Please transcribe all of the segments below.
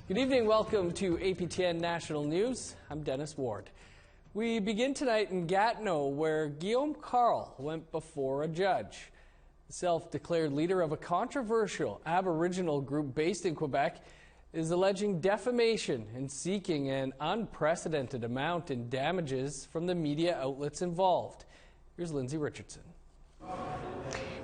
Good evening, welcome to APTN National News. I'm Dennis Ward. We begin tonight in Gatineau, where Guillaume Carl went before a judge. The self-declared leader of a controversial Aboriginal group based in Quebec is alleging defamation and seeking an unprecedented amount in damages from the media outlets involved. Here's Lindsay Richardson.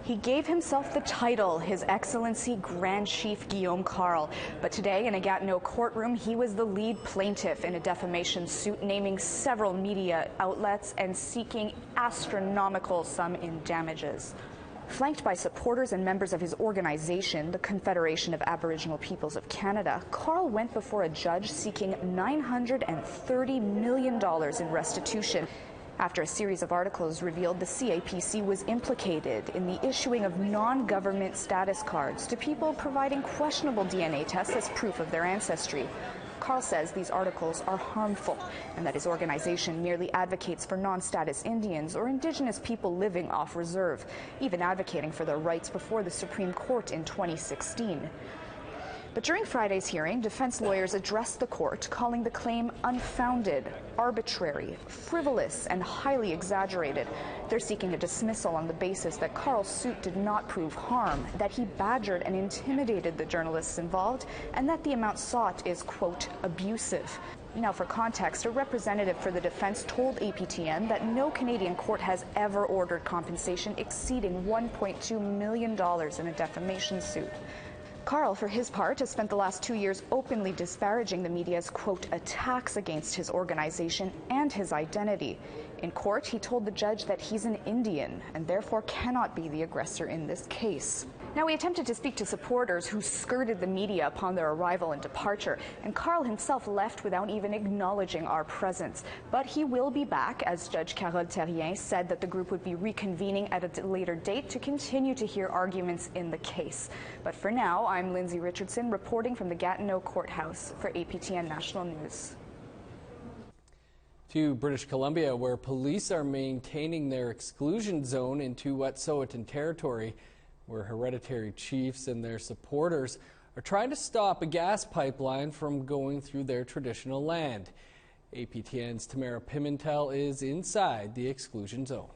He gave himself the title, His Excellency Grand Chief Guillaume Carl. But today, in a Gatineau courtroom, he was the lead plaintiff in a defamation suit, naming several media outlets and seeking astronomical sum in damages. Flanked by supporters and members of his organization, the Confederation of Aboriginal Peoples of Canada, Carl went before a judge seeking $930 million in restitution, after a series of articles revealed the CAPC was implicated in the issuing of non-government status cards to people providing questionable DNA tests as proof of their ancestry. Carl says these articles are harmful and that his organization merely advocates for non-status Indians or Indigenous people living off reserve, even advocating for their rights before the Supreme Court in 2016. But during Friday's hearing, defense lawyers addressed the court, calling the claim unfounded, arbitrary, frivolous, and highly exaggerated. They're seeking a dismissal on the basis that Carl's suit did not prove harm, that he badgered and intimidated the journalists involved, and that the amount sought is, quote, abusive. Now, for context, a representative for the defense told APTN that no Canadian court has ever ordered compensation exceeding $1.2 million in a defamation suit. Carl, for his part, has spent the last 2 years openly disparaging the media's, quote, attacks against his organization and his identity. In court, he told the judge that he's an Indian and therefore cannot be the aggressor in this case. Now, we attempted to speak to supporters who skirted the media upon their arrival and departure, and Carl himself left without even acknowledging our presence. But he will be back, as Judge Carole Terrien said that the group would be reconvening at a later date to continue to hear arguments in the case. But for now, I'm Lindsay Richardson reporting from the Gatineau Courthouse for APTN National News. To British Columbia, where police are maintaining their exclusion zone into Wet'suwet'en territory, where hereditary chiefs and their supporters are trying to stop a gas pipeline from going through their traditional land. APTN's Tamara Pimentel is inside the exclusion zone.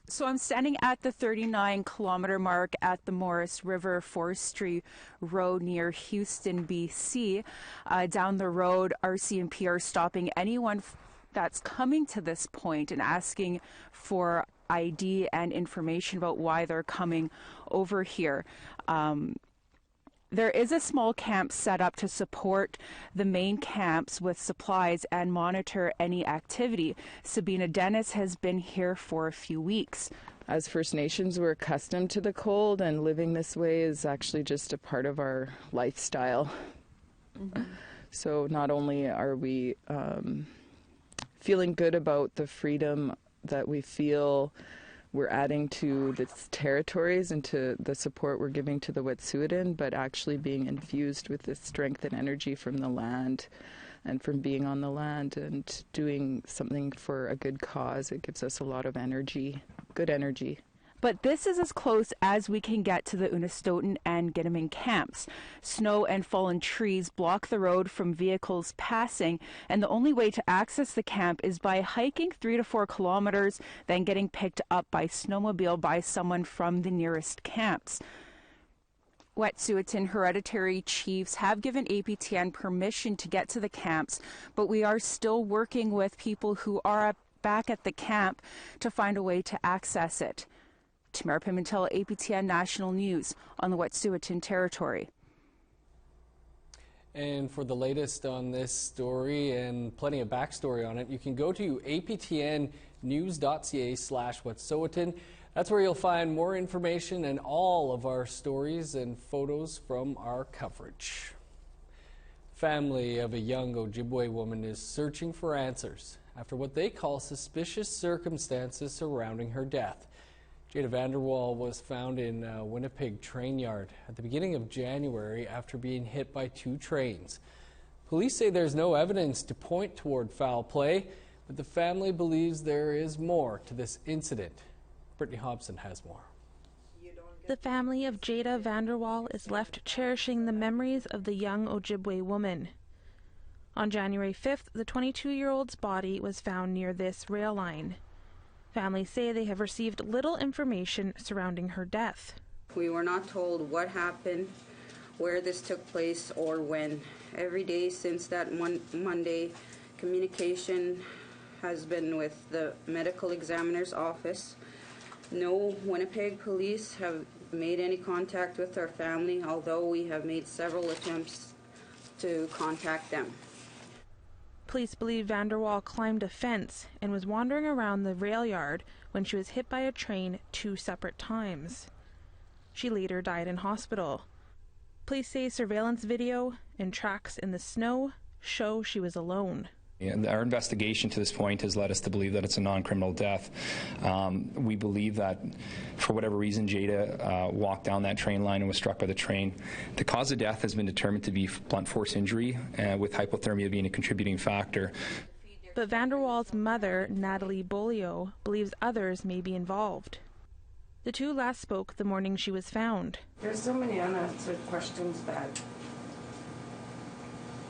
So I'm standing at the 39-kilometer mark at the Morris River Forestry Road near Houston, BC. Down the road, RCMP are stopping anyone that's coming to this point and asking for ID and information about why they're coming over here. There is a small camp set up to support the main camps with supplies and monitor any activity. Sabina Dennis has been here for a few weeks. As First Nations, we're accustomed to the cold, and living this way is actually just a part of our lifestyle. Mm-hmm. So not only are we feeling good about the freedom that we feel we're adding to the territories and to the support we're giving to the Wet'suwet'en, but actually being infused with the strength and energy from the land and from being on the land and doing something for a good cause. It gives us a lot of energy, good energy. But this is as close as we can get to the Unistoten and Gittiman camps. Snow and fallen trees block the road from vehicles passing, and the only way to access the camp is by hiking 3 to 4 kilometers, then getting picked up by snowmobile by someone from the nearest camps. Wet'suwet'en hereditary chiefs have given APTN permission to get to the camps, but we are still working with people who are back at the camp to find a way to access it. Tamara Pimentel, APTN National News on the Wet'suwet'en territory. And for the latest on this story and plenty of backstory on it, you can go to aptnnews.ca/Wet'suwet'en. That's where you'll find more information and all of our stories and photos from our coverage. Family of a young Ojibwe woman is searching for answers after what they call suspicious circumstances surrounding her death. Jada Vanderwall was found in a Winnipeg train yard at the beginning of January after being hit by 2 trains. Police say there's no evidence to point toward foul play, but the family believes there is more to this incident. Brittany Hobson has more. The The family of Jada Vanderwaal is left cherishing the memories of the young Ojibwe woman. On January 5th, the 22-year-old's body was found near this rail line. Families say they have received little information surrounding her death. We were not told what happened, where this took place, or when. Every day since that Monday, communication has been with the medical examiner's office. No Winnipeg police have made any contact with our family, although we have made several attempts to contact them. Police believe Vanderwaal climbed a fence and was wandering around the rail yard when she was hit by a train 2 separate times. She later died in hospital. Police say surveillance video and tracks in the snow show she was alone. And our investigation to this point has led us to believe that it's a non-criminal death. We believe that, for whatever reason, Jada walked down that train line and was struck by the train. The cause of death has been determined to be blunt force injury, with hypothermia being a contributing factor. But Vanderwaal's mother, Natalie Bolio, believes others may be involved. The two last spoke the morning she was found. There's so many unanswered questions that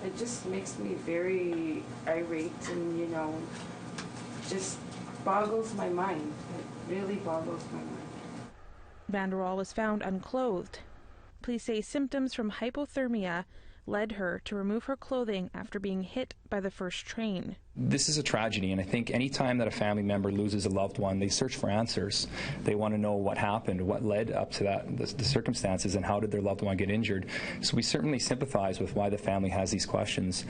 it just makes me very irate and, just boggles my mind. It really boggles my mind. Vanderwaal was found unclothed. Police say symptoms from hypothermia led her to remove her clothing after being hit by the first train. This is a tragedy, and I think any time that a family member loses a loved one, they search for answers. They want to know what happened, what led up to that, the circumstances, and how did their loved one get injured. So we certainly sympathize with why the family has these questions.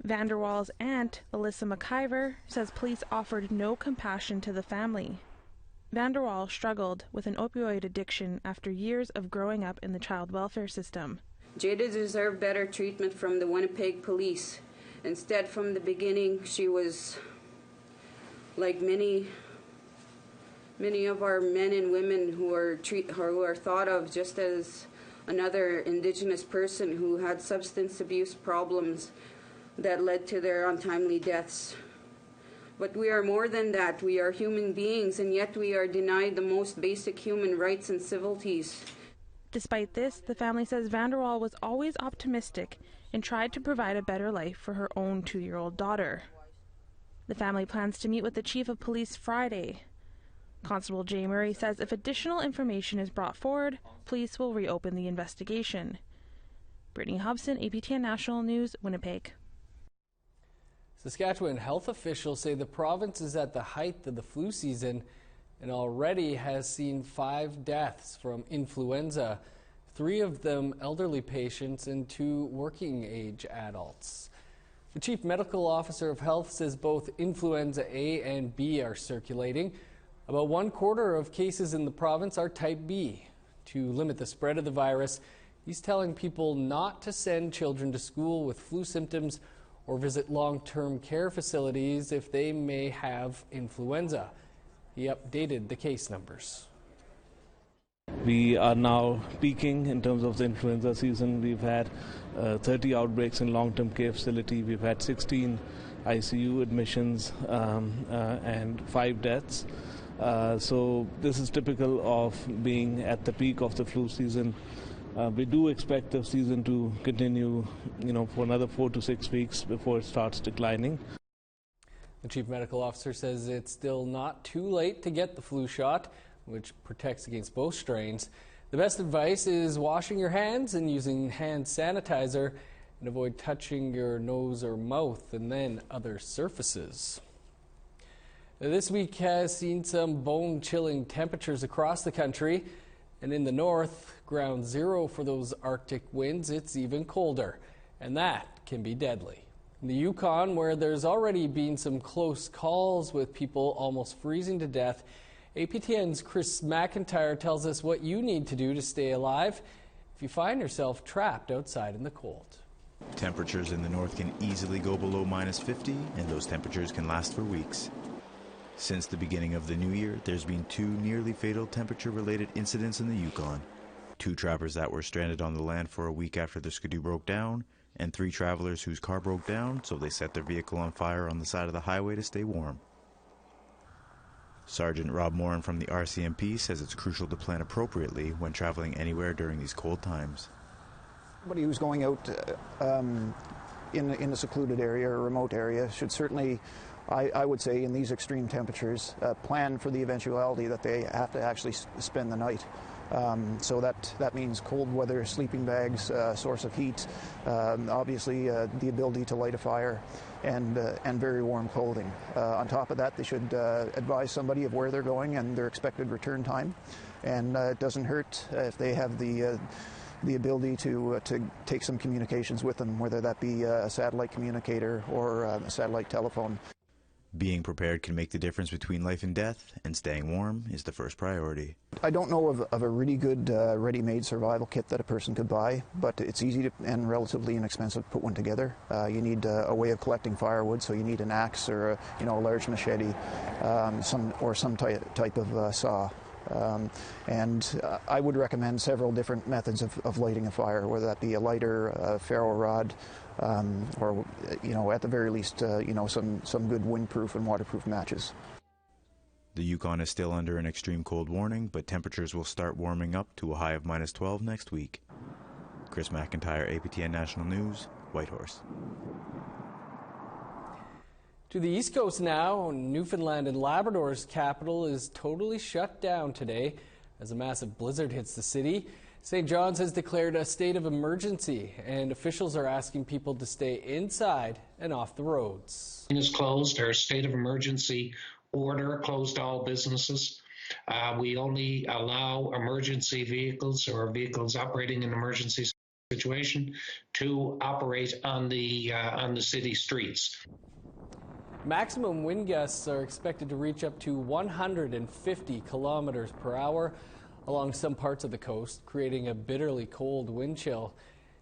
Vanderwaal's aunt, Alyssa McIver, says police offered no compassion to the family. Vanderwaal struggled with an opioid addiction after years of growing up in the child welfare system. Jada deserved better treatment from the Winnipeg police. Instead, from the beginning, she was like many of our men and women who are thought of just as another Indigenous person who had substance abuse problems that led to their untimely deaths. But we are more than that. We are human beings, and yet we are denied the most basic human rights and civilities. Despite this, the family says Vanderwaal was always optimistic and tried to provide a better life for her own 2-year-old daughter. The family plans to meet with the chief of police Friday. Constable Jay Murray says if additional information is brought forward, police will reopen the investigation. Brittany Hobson, APTN National News, Winnipeg. Saskatchewan health officials say the province is at the height of the flu season and already has seen 5 deaths from influenza, 3 of them elderly patients and 2 working age adults. The chief medical officer of health says both influenza A and B are circulating. About 1/4 of cases in the province are type B. To limit the spread of the virus, he's telling people not to send children to school with flu symptoms or visit long-term care facilities if they may have influenza. He updated the case numbers. We are now peaking in terms of the influenza season. We've had 30 outbreaks in long-term care facility. We've had 16 ICU admissions and 5 deaths. So this is typical of being at the peak of the flu season. We do expect the season to continue, for another 4 to 6 weeks before it starts declining. The chief medical officer says it's still not too late to get the flu shot, which protects against both strains. The best advice is washing your hands and using hand sanitizer, and avoid touching your nose or mouth and then other surfaces. This week has seen some bone-chilling temperatures across the country, and in the north, ground zero for those Arctic winds, it's even colder, and that can be deadly. In the Yukon, where there's already been some close calls with people almost freezing to death, APTN's Chris McIntyre tells us what you need to do to stay alive if you find yourself trapped outside in the cold. Temperatures in the north can easily go below -50, and those temperatures can last for weeks. Since the beginning of the new year, there's been 2 nearly fatal temperature-related incidents in the Yukon. 2 trappers that were stranded on the land for a week after their skidoo broke down, and 3 travelers whose car broke down, so they set their vehicle on fire on the side of the highway to stay warm. Sergeant Rob Moran from the RCMP says it's crucial to plan appropriately when traveling anywhere during these cold times. Somebody who's going out in a secluded area or remote area should certainly, I would say, in these extreme temperatures, plan for the eventuality that they have to actually spend the night. So that means cold weather, sleeping bags, source of heat, obviously the ability to light a fire, and very warm clothing. On top of that, they should advise somebody of where they're going and their expected return time. And it doesn't hurt if they have the ability to take some communications with them, whether that be a satellite communicator or a satellite telephone. Being prepared can make the difference between life and death, and staying warm is the first priority. I don't know of a really good ready-made survival kit that a person could buy, but it's easy to, and relatively inexpensive to put one together. You need a way of collecting firewood, so you need an axe or a large machete, some type of saw. And I would recommend several different methods of lighting a fire, whether that be a lighter, a ferro rod, or at the very least, some good windproof and waterproof matches. The Yukon is still under an extreme cold warning, but temperatures will start warming up to a high of -12 next week. Chris McIntyre, APTN National News, Whitehorse. To the East Coast now, Newfoundland and Labrador's capital is totally shut down today as a massive blizzard hits the city. St. John's has declared a state of emergency, and officials are asking people to stay inside and off the roads. Is closed. Our state of emergency order closed all businesses. We only allow emergency vehicles or vehicles operating in emergency situation to operate on the city streets. Maximum wind gusts are expected to reach up to 150 kilometers per hour along some parts of the coast, creating a bitterly cold wind chill.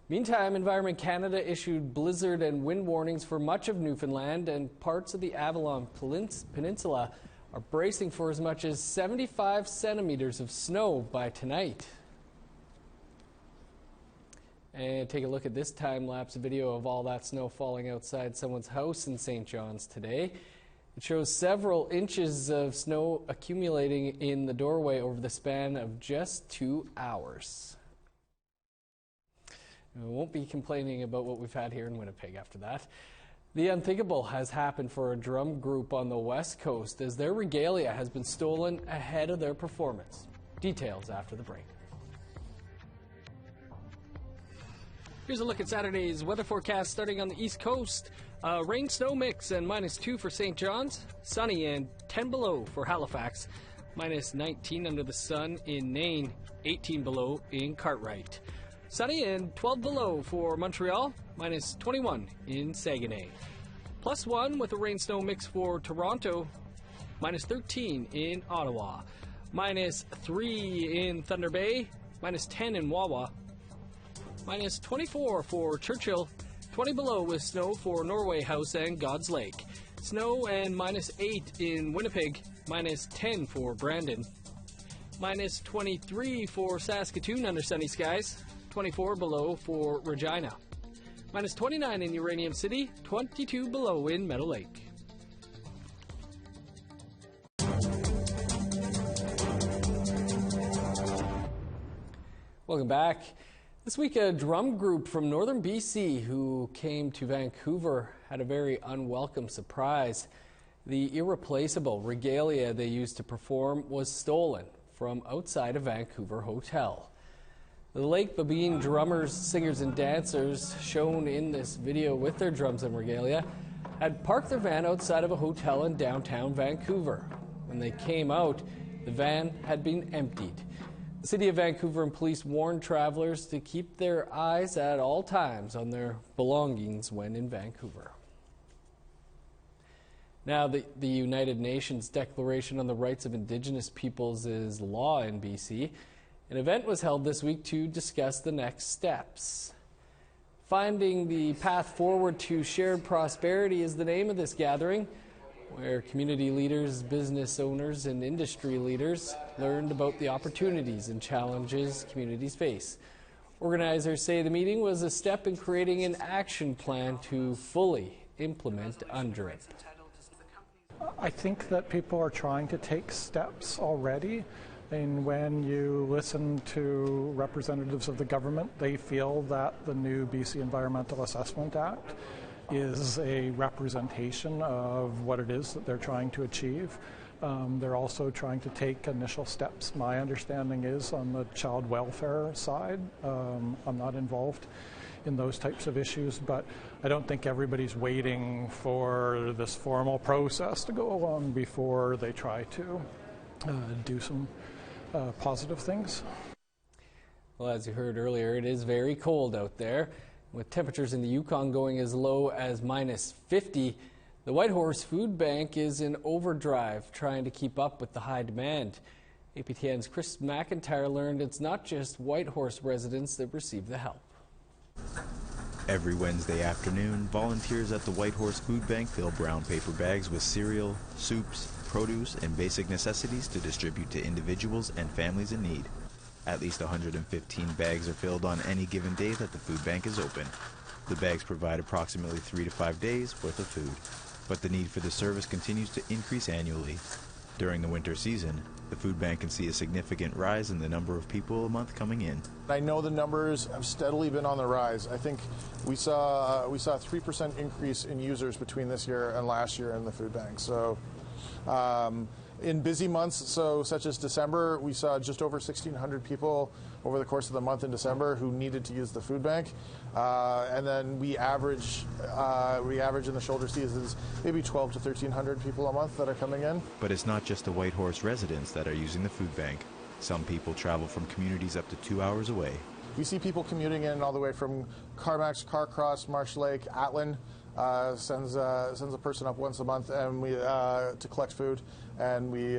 Meantime, Environment Canada issued blizzard and wind warnings for much of Newfoundland, and parts of the Avalon Peninsula are bracing for as much as 75 centimeters of snow by tonight. And take a look at this time-lapse video of all that snow falling outside someone's house in St. John's today. It shows several inches of snow accumulating in the doorway over the span of just 2 hours. We won't be complaining about what we've had here in Winnipeg after that. The unthinkable has happened for a drum group on the West Coast as their regalia has been stolen ahead of their performance. Details after the break. Here's a look at Saturday's weather forecast starting on the East Coast. Rain-snow mix and -2 for St. John's. Sunny and 10 below for Halifax. -19 under the sun in Nain. 18 below in Cartwright. Sunny and 12 below for Montreal. -21 in Saguenay. +1 with a rain-snow mix for Toronto. -13 in Ottawa. -3 in Thunder Bay. -10 in Wawa. -24 for Churchill, 20 below with snow for Norway House and God's Lake. Snow and -8 in Winnipeg, -10 for Brandon. -23 for Saskatoon under sunny skies, 24 below for Regina. -29 in Uranium City, 22 below in Meadow Lake. Welcome back. This week, a drum group from northern BC who came to Vancouver had a very unwelcome surprise. The irreplaceable regalia they used to perform was stolen from outside a Vancouver hotel. The Lake Babine drummers, singers, and dancers shown in this video with their drums and regalia had parked their van outside of a hotel in downtown Vancouver. When they came out, the van had been emptied. The City of Vancouver and police warned travelers to keep their eyes at all times on their belongings when in Vancouver. Now, the United Nations Declaration on the Rights of Indigenous Peoples is law in BC. An event was held this week to discuss the next steps. Finding the path forward to shared prosperity is the name of this gathering, where community leaders, business owners, and industry leaders learned about the opportunities and challenges communities face. Organizers say the meeting was a step in creating an action plan to fully implement UNDRIP. I think that people are trying to take steps already. And when you listen to representatives of the government, they feel that the new BC Environmental Assessment Act is a representation of what it is that they're trying to achieve. They're also trying to take initial steps. My understanding is on the child welfare side. I'm not involved in those types of issues, but I don't think everybody's waiting for this formal process to go along before they try to do some positive things. Well, as you heard earlier, it is very cold out there, with temperatures in the Yukon going as low as -50. The Whitehorse Food Bank is in overdrive, trying to keep up with the high demand. APTN's Chris McIntyre learned it's not just Whitehorse residents that receive the help. Every Wednesday afternoon, volunteers at the Whitehorse Food Bank fill brown paper bags with cereal, soups, produce, and basic necessities to distribute to individuals and families in need. At least 115 bags are filled on any given day that the food bank is open. The bags provide approximately 3 to 5 days worth of food, but the need for the service continues to increase annually. During the winter season, the food bank can see a significant rise in the number of people a month coming in. I know the numbers have steadily been on the rise. I think we saw a 3% increase in users between this year and last year in the food bank. So in busy months, such as December, we saw just over 1,600 people over the course of the month in December who needed to use the food bank. And then we average in the shoulder seasons maybe 1,200 to 1,300 people a month that are coming in. But it's not just the Whitehorse residents that are using the food bank. Some people travel from communities up to 2 hours away. We see people commuting in all the way from Carmax, Carcross, Marsh Lake, Atlin. Sends a person up once a month and we to collect food, and we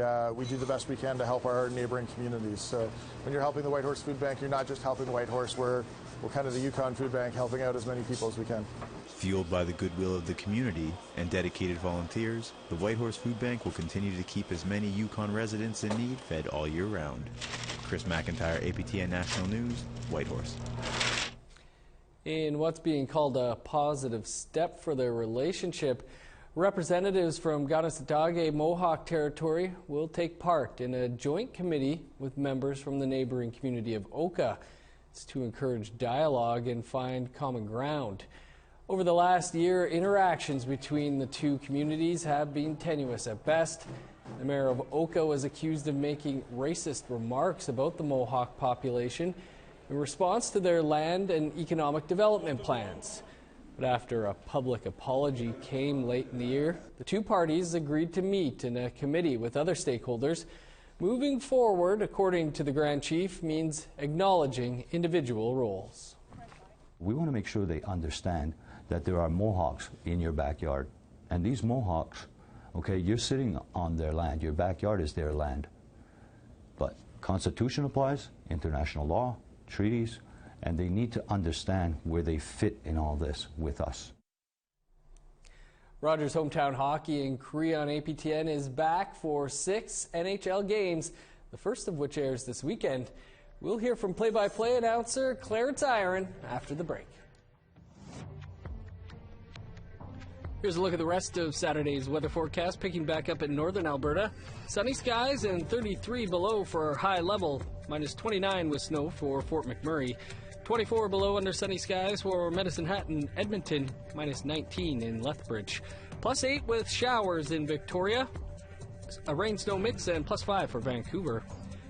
do the best we can to help our neighboring communities. So when you're helping the Whitehorse Food Bank, you're not just helping the Whitehorse. We're kind of the Yukon Food Bank, helping out as many people as we can. Fueled by the goodwill of the community and dedicated volunteers, the Whitehorse Food Bank will continue to keep as many Yukon residents in need fed all year round. Chris McIntyre, APTN National News, Whitehorse. In what's being called a positive step for their relationship, representatives from Ganasatake Mohawk territory will take part in a joint committee with members from the neighboring community of Oka. It's to encourage dialogue and find common ground. Over the last year, interactions between the two communities have been tenuous at best. The mayor of Oka was accused of making racist remarks about the Mohawk population in response to their land and economic development plans. But after a public apology came late in the year, the two parties agreed to meet in a committee with other stakeholders. Moving forward, according to the Grand Chief, means acknowledging individual roles. We want to make sure they understand that there are Mohawks in your backyard. And these Mohawks, okay, you're sitting on their land. Your backyard is their land. But Constitution applies, international law, treaties, and they need to understand where they fit in all this with us. Rogers Hometown Hockey in Korea on APTN is back for 6 NHL games, the first of which airs this weekend. We'll hear from play-by-play announcer Clarence Iron after the break. Here's a look at the rest of Saturday's weather forecast, picking back up in northern Alberta. Sunny skies and 33 below for high level, minus 29 with snow for Fort McMurray. 24 below under sunny skies for Medicine Hat and Edmonton, minus 19 in Lethbridge. Plus 8 with showers in Victoria, a rain-snow mix, and plus 5 for Vancouver.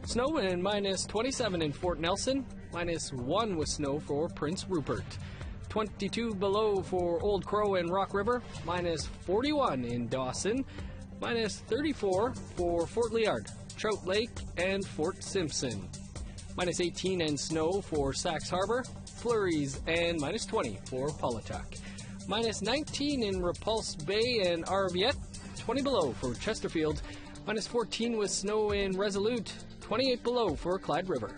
Snow and minus 27 in Fort Nelson, minus 1 with snow for Prince Rupert. 22 below for Old Crow and Rock River, minus 41 in Dawson, minus 34 for Fort Liard, Trout Lake, and Fort Simpson. Minus 18 and snow for Sax Harbor, flurries, and minus 20 for Paulatuk. Minus 19 in Repulse Bay and Arviette, 20 below for Chesterfield, minus 14 with snow in Resolute, 28 below for Clyde River.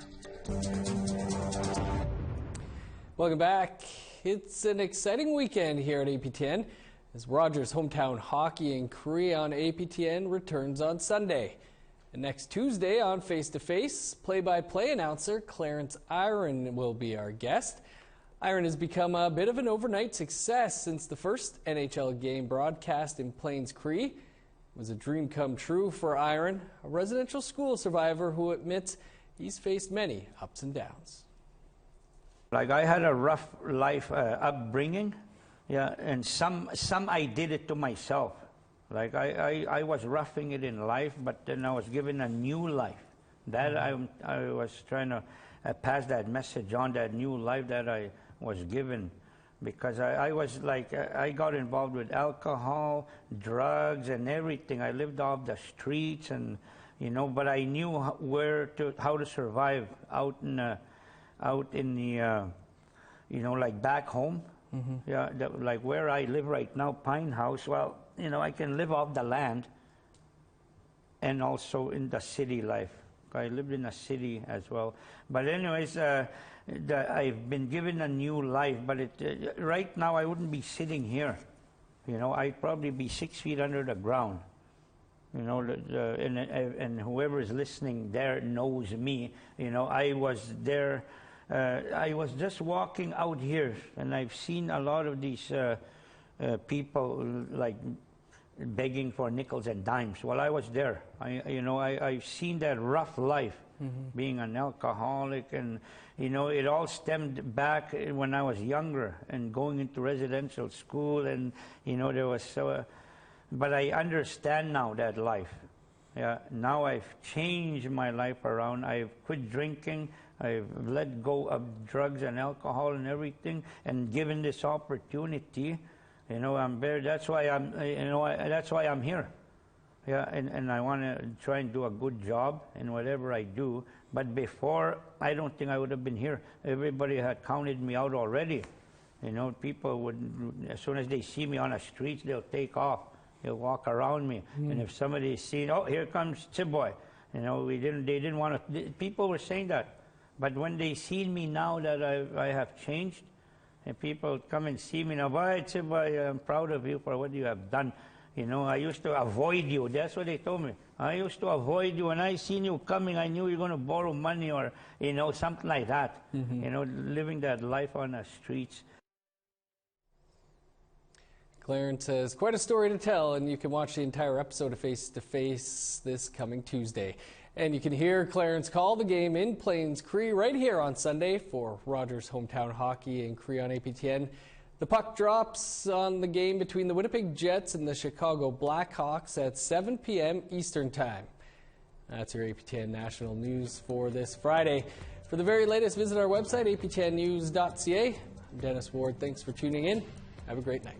Welcome back. It's an exciting weekend here at APTN as Rogers Hometown Hockey in Korea on APTN returns on Sunday. And next Tuesday on Face to Face, play-by-play announcer Clarence Iron will be our guest. Iron has become a bit of an overnight success since the first NHL game broadcast in Plains Cree. It was a dream come true for Iron, a residential school survivor who admits he's faced many ups and downs. Like, I had a rough life upbringing, yeah, and some I did it to myself. Like, I was roughing it in life, but then I was given a new life. That I was trying to pass that message on, that new life that I was given. Because I was like, I got involved with alcohol, drugs, and everything. I lived off the streets, and you know, but I knew how to survive out in the you know, like back home. Yeah, like where I live right now, Pine House. Well, you know, I can live off the land, and also in the city life. I lived in a city as well. But anyways, I've been given a new life, but right now I wouldn't be sitting here. You know, I'd probably be 6 feet under the ground. You know, and whoever is listening there knows me. You know, I was there. I was just walking out here, and I've seen a lot of these people like begging for nickels and dimes. Well, I was there. I've seen that rough life, being an alcoholic, and you know, it all stemmed back when I was younger and going into residential school, and you know, there was so. But I understand now that life. Yeah, now I've changed my life around. I've quit drinking. I've let go of drugs and alcohol and everything, and given this opportunity. You know, I'm very. That's why I'm. You know, that's why I'm here. Yeah, and I want to try and do a good job in whatever I do. But before, I don't think I would have been here. Everybody had counted me out already. You know, people would, as soon as they see me on the streets, they'll take off. They'll walk around me. And if somebody's seen, oh, here comes Chiboy. You know, they didn't want to. People were saying that. But when they see me now that I have changed, and people come and see me now, why, Chiboy, I'm proud of you for what you have done. You know, I used to avoid you. That's what they told me. I used to avoid you. When I seen you coming, I knew you were going to borrow money or, you know, something like that. You know, living that life on the streets. Clarence has quite a story to tell, and you can watch the entire episode of Face to Face this coming Tuesday. And you can hear Clarence call the game in Plains Cree right here on Sunday for Rogers Hometown Hockey in Cree on APTN. The puck drops on the game between the Winnipeg Jets and the Chicago Blackhawks at 7 p.m. Eastern Time. That's your APTN National News for this Friday. For the very latest, visit our website, aptnnews.ca. I'm Dennis Ward. Thanks for tuning in. Have a great night.